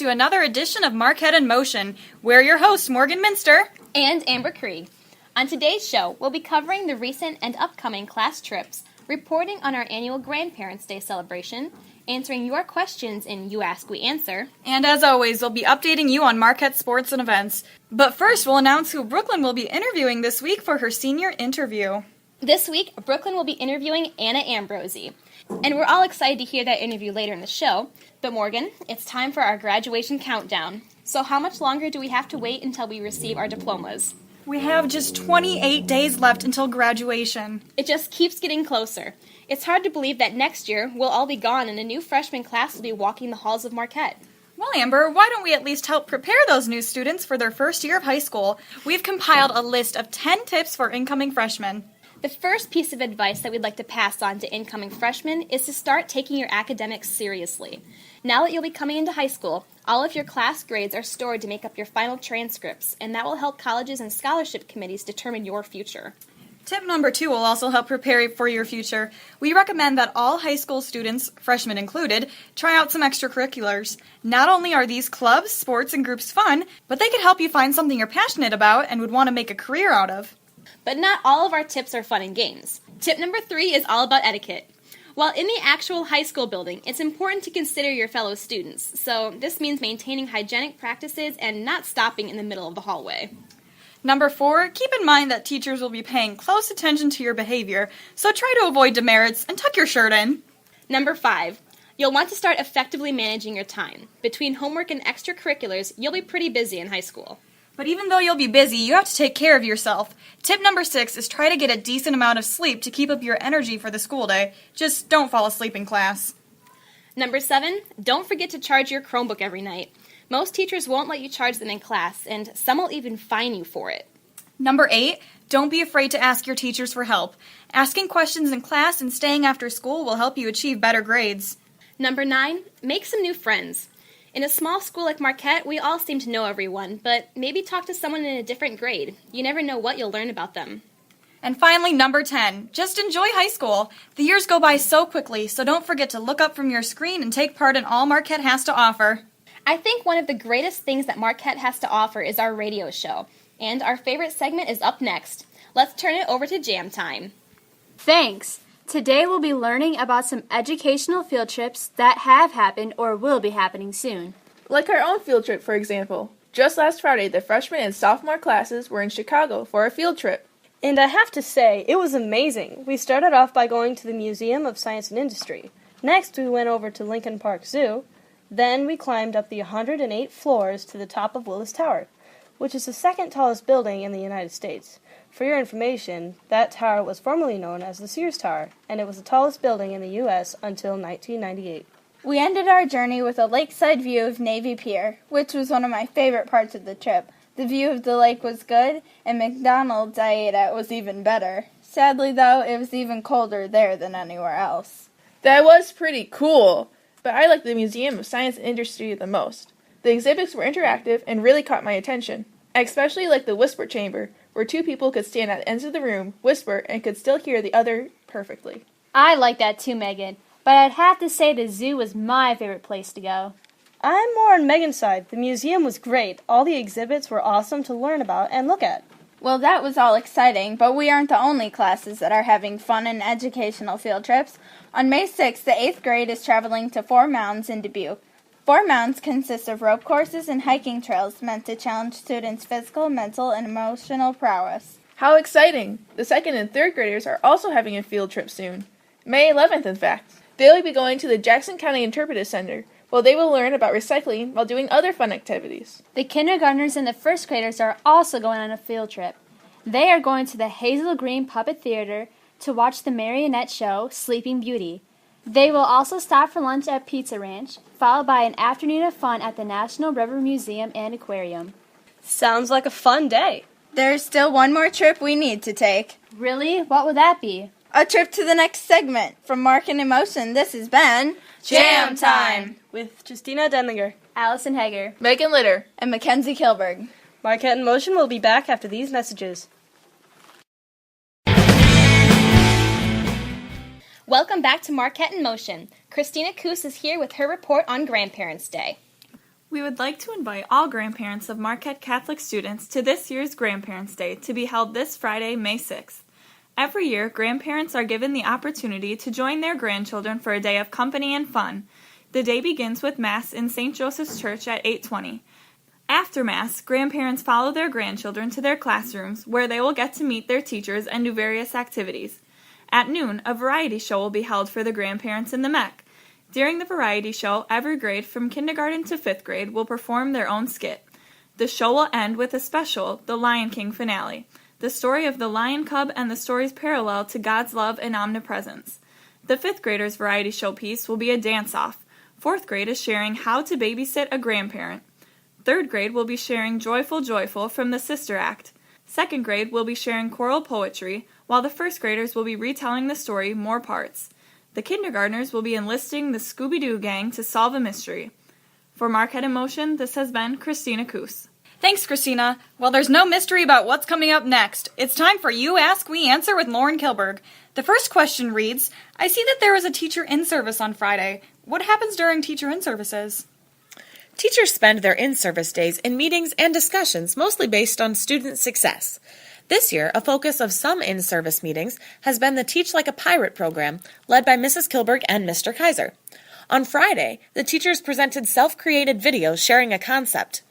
to another edition of Marquette in Motion. We're your hosts, Morgan Minster and Amber Krieg. On today's show, we'll be covering the recent and upcoming class trips, reporting on our annual Grandparents' Day celebration, answering your questions in You Ask, We Answer. And as always, we'll be updating you on Marquette sports and events. But first, we'll announce who Brooklyn will be interviewing this week for her senior interview. This week, Brooklyn will be interviewing Anna Ambrosi. And we're all excited to hear that interview later in the show. But Morgan, it's time for our graduation countdown. So how much longer do we have to wait until we receive our diplomas? We have just 28 days left until graduation. It just keeps getting closer. It's hard to believe that next year we'll all be gone and a new freshman class will be walking the halls of Marquette. Well, Amber, why don't we at least help prepare those new students for their first year of high school? We've compiled a list of 10 tips for incoming freshmen. The first piece of advice that we'd like to pass on to incoming freshmen is to start taking your academics seriously. Now that you'll be coming into high school, all of your class grades are stored to make up your final transcripts, and that will help colleges and scholarship committees determine your future. Tip number 2 will also help prepare you for your future. We recommend that all high school students, freshmen included, try out some extracurriculars. Not only are these clubs, sports, and groups fun, but they could help you find something you're passionate about and would want to make a career out of. But not all of our tips are fun and games. Tip number 3 is all about etiquette. While in the actual high school building, it's important to consider your fellow students, so this means maintaining hygienic practices and not stopping in the middle of the hallway. Number 4, keep in mind that teachers will be paying close attention to your behavior, so try to avoid demerits and tuck your shirt in. Number 5, you'll want to start effectively managing your time. Between homework and extracurriculars, you'll be pretty busy in high school. But even though you'll be busy, you have to take care of yourself. Tip number 6 is try to get a decent amount of sleep to keep up your energy for the school day. Just don't fall asleep in class. Number 7, don't forget to charge your Chromebook every night. Most teachers won't let you charge them in class, and some will even fine you for it. Number 8, don't be afraid to ask your teachers for help. Asking questions in class and staying after school will help you achieve better grades. Number 9, make some new friends. In a small school like Marquette, we all seem to know everyone, but maybe talk to someone in a different grade. You never know what you'll learn about them. And finally, number 10, just enjoy high school. The years go by so quickly, so don't forget to look up from your screen and take part in all Marquette has to offer. I think one of the greatest things that Marquette has to offer is our radio show, and our favorite segment is up next. Let's turn it over to Jam Time. Thanks. Today we'll be learning about some educational field trips that have happened or will be happening soon. Like our own field trip, for example. Just last Friday, the freshman and sophomore classes were in Chicago for a field trip. And I have to say, it was amazing. We started off by going to the Museum of Science and Industry. Next, we went over to Lincoln Park Zoo. Then we climbed up the 108 floors to the top of Willis Tower, which is the second tallest building in the United States. For your information, that tower was formerly known as the Sears Tower, and it was the tallest building in the U.S. until 1998. We ended our journey with a lakeside view of Navy Pier, which was one of my favorite parts of the trip. The view of the lake was good, and McDonald's I ate at was even better. Sadly, though, it was even colder there than anywhere else. That was pretty cool, but I liked the Museum of Science and Industry the most. The exhibits were interactive and really caught my attention. I especially liked the whisper chamber, where 2 people could stand at ends of the room, whisper, and could still hear the other perfectly. I like that too, Megan, but I'd have to say the zoo was my favorite place to go. I'm more on Megan's side. The museum was great. All the exhibits were awesome to learn about and look at. Well, that was all exciting, but we aren't the only classes that are having fun and educational field trips. On May 6th, the 8th grade is traveling to Four Mounds in Dubuque. Four Mounds consists of rope courses and hiking trails meant to challenge students' physical, mental, and emotional prowess. How exciting! The 2nd and 3rd graders are also having a field trip soon. May 11th, in fact. They will be going to the Jackson County Interpretive Center, where they will learn about recycling while doing other fun activities. The kindergartners and the 1st graders are also going on a field trip. They are going to the Hazel Green Puppet Theater to watch the marionette show, Sleeping Beauty. They will also stop for lunch at Pizza Ranch, followed by an afternoon of fun at the National River Museum and Aquarium. Sounds like a fun day. There's still one more trip we need to take. Really? What would that be? A trip to the next segment. From Marquette in Motion, this has been Jam Time! With Justina Denlinger. Allison Hager. Megan Litter. And Mackenzie Kilberg. Marquette in Motion will be back after these messages. Welcome back to Marquette in Motion. Christina Coos is here with her report on Grandparents' Day. We would like to invite all grandparents of Marquette Catholic students to this year's Grandparents' Day to be held this Friday, May 6th. Every year, grandparents are given the opportunity to join their grandchildren for a day of company and fun. The day begins with Mass in St. Joseph's Church at 8:20. After Mass, grandparents follow their grandchildren to their classrooms where they will get to meet their teachers and do various activities. At noon, a variety show will be held for the grandparents in the MEC. During the variety show, every grade from kindergarten to 5th grade will perform their own skit. The show will end with a special, The Lion King finale, the story of the lion cub and the story's parallel to God's love and omnipresence. The 5th graders' variety show piece will be a dance-off. 4th grade is sharing How to Babysit a Grandparent. 3rd grade will be sharing Joyful Joyful from the Sister Act. 2nd grade will be sharing choral poetry, while the 1st graders will be retelling the story More Parts. The kindergartners will be enlisting the Scooby-Doo gang to solve a mystery. For Marquette in Motion, this has been Christina Koos. Thanks, Christina. Well, there's no mystery about what's coming up next. It's time for You Ask, We Answer with Lauren Kilberg. The first question reads, I see that there was a teacher in-service on Friday. What happens during teacher in-services? Teachers spend their in-service days in meetings and discussions mostly based on student success. This year, a focus of some in-service meetings has been the Teach Like a Pirate program, led by Mrs. Kilberg and Mr. Kaiser. On Friday, the teachers presented self-created videos sharing a concept.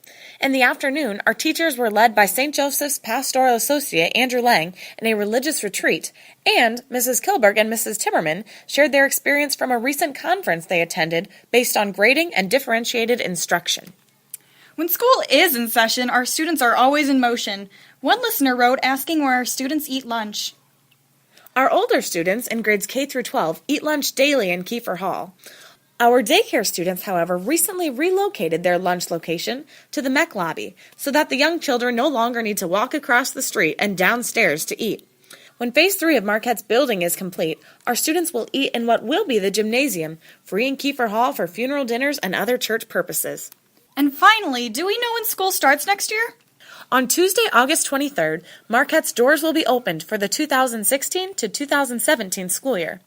In the afternoon, our teachers were led by St. Joseph's Pastoral Associate Andrew Lang in a religious retreat, and Mrs. Kilberg and Mrs. Timmerman shared their experience from a recent conference they attended based on grading and differentiated instruction. When school is in session, our students are always in motion. One listener wrote asking where our students eat lunch. Our older students in grades K through 12 eat lunch daily in Kiefer Hall. Our daycare students, however, recently relocated their lunch location to the MEC lobby so that the young children no longer need to walk across the street and downstairs to eat. When Phase 3 of Marquette's building is complete, our students will eat in what will be the gymnasium, free in Kiefer Hall for funeral dinners and other church purposes. And finally, do we know when school starts next year? On Tuesday, August 23rd, Marquette's doors will be opened for the 2016 to 2017 school year.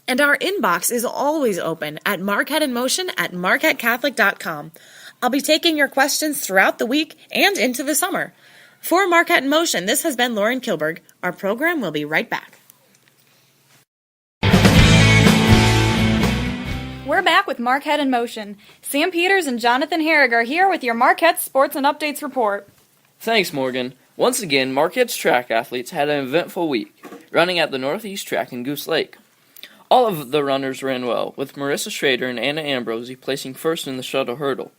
And our inbox is always open at marquetteinmotion@marquettecatholic.com. I'll be taking your questions throughout the week and into the summer. For Marquette in Motion, this has been Lauren Kilberg. Our program will be right back. We're back with Marquette in Motion. Sam Peters and Jonathan Herrig are here with your Marquette Sports and Updates report. Thanks, Morgan. Once again, Marquette's track athletes had an eventful week, running at the Northeast Track in Goose Lake. All of the runners ran well, with Marissa Schrader and Anna Ambrosi placing first in the shuttle hurdle.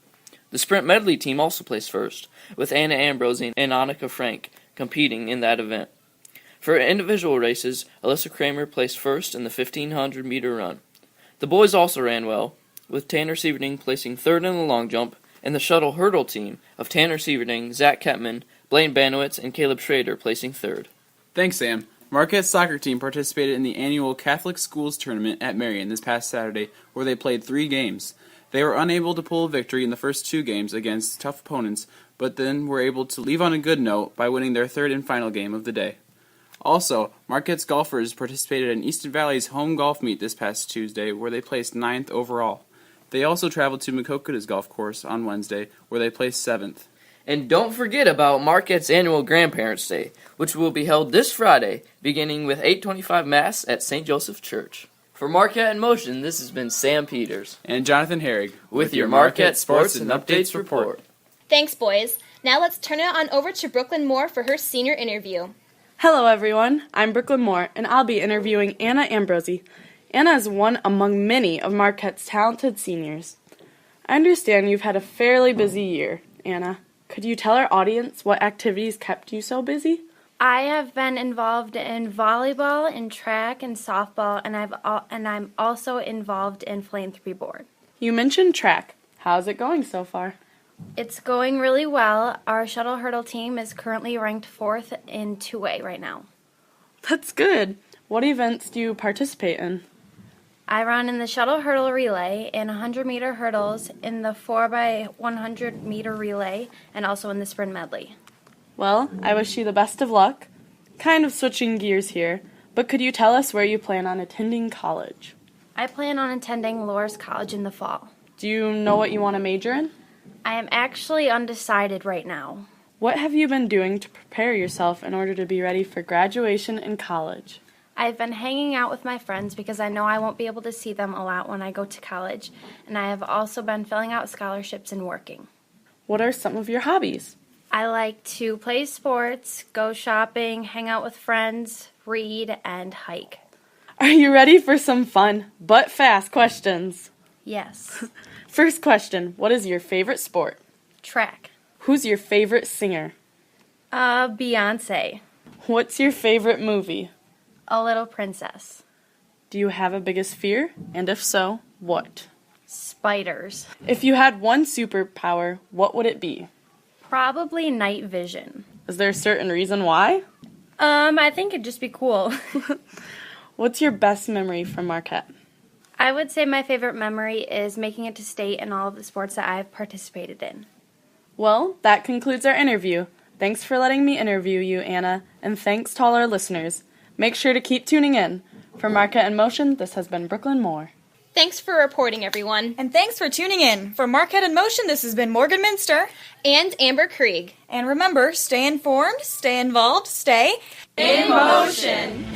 The sprint medley team also placed first, with Anna Ambrosi and Annika Frank competing in that event. For individual races, Alyssa Kramer placed first in the 1,500-meter run. The boys also ran well, with Tanner Sieverding placing third in the long jump, and the shuttle hurdle team of Tanner Sieverding, Zach Ketman, Blaine Banowitz, and Caleb Schrader placing third. Thanks, Sam. Marquette's soccer team participated in the annual Catholic Schools Tournament at Marion this past Saturday, where they played 3 games. They were unable to pull a victory in the first 2 games against tough opponents, but then were able to leave on a good note by winning their third and final game of the day. Also, Marquette's golfers participated in Easton Valley's home golf meet this past Tuesday, where they placed 9th overall. They also traveled to Maquoketa's golf course on Wednesday, where they placed 7th. And don't forget about Marquette's annual Grandparents' Day, which will be held this Friday, beginning with 8:25 Mass at St. Joseph's Church. For Marquette in Motion, this has been Sam Peters. And Jonathan Herrig with your Marquette Sports and Updates report. Thanks, boys. Now let's turn it on over to Brooklyn Moore for her senior interview. Hello, everyone. I'm Brooklyn Moore, and I'll be interviewing Anna Ambrosi. Anna is one among many of Marquette's talented seniors. I understand you've had a fairly busy year, Anna. Could you tell our audience what activities kept you so busy? I have been involved in volleyball, in track, and softball, and I'm also involved in philanthropy board. You mentioned track. How's it going so far? It's going really well. Our shuttle hurdle team is currently ranked 4th in 2A right now. That's good. What events do you participate in? I run in the shuttle hurdle relay, in 100-meter hurdles, in the 4x100-meter relay, and also in the sprint medley. Well, I wish you the best of luck. Kind of switching gears here, but could you tell us where you plan on attending college? I plan on attending Loras College in the fall. Do you know what you want to major in? I am actually undecided right now. What have you been doing to prepare yourself in order to be ready for graduation and college? I've been hanging out with my friends because I know I won't be able to see them a lot when I go to college, and I have also been filling out scholarships and working. What are some of your hobbies? I like to play sports, go shopping, hang out with friends, read, and hike. Are you ready for some fun but fast questions? Yes. First question, what is your favorite sport? Track. Who's your favorite singer? Beyonce. What's your favorite movie? A Little Princess. Do you have a biggest fear? And if so, what? Spiders. If you had one superpower, what would it be? Probably night vision. Is there a certain reason why? I think it'd just be cool. What's your best memory from Marquette? I would say my favorite memory is making it to state in all of the sports that I've participated in. Well, that concludes our interview. Thanks for letting me interview you, Anna, and thanks to all our listeners. Make sure to keep tuning in. For Marquette in Motion, this has been Brooklyn Moore. Thanks for reporting, everyone. And thanks for tuning in. For Marquette in Motion, this has been Morgan Minster. And Amber Krieg. And remember, stay informed, stay involved, stay In motion.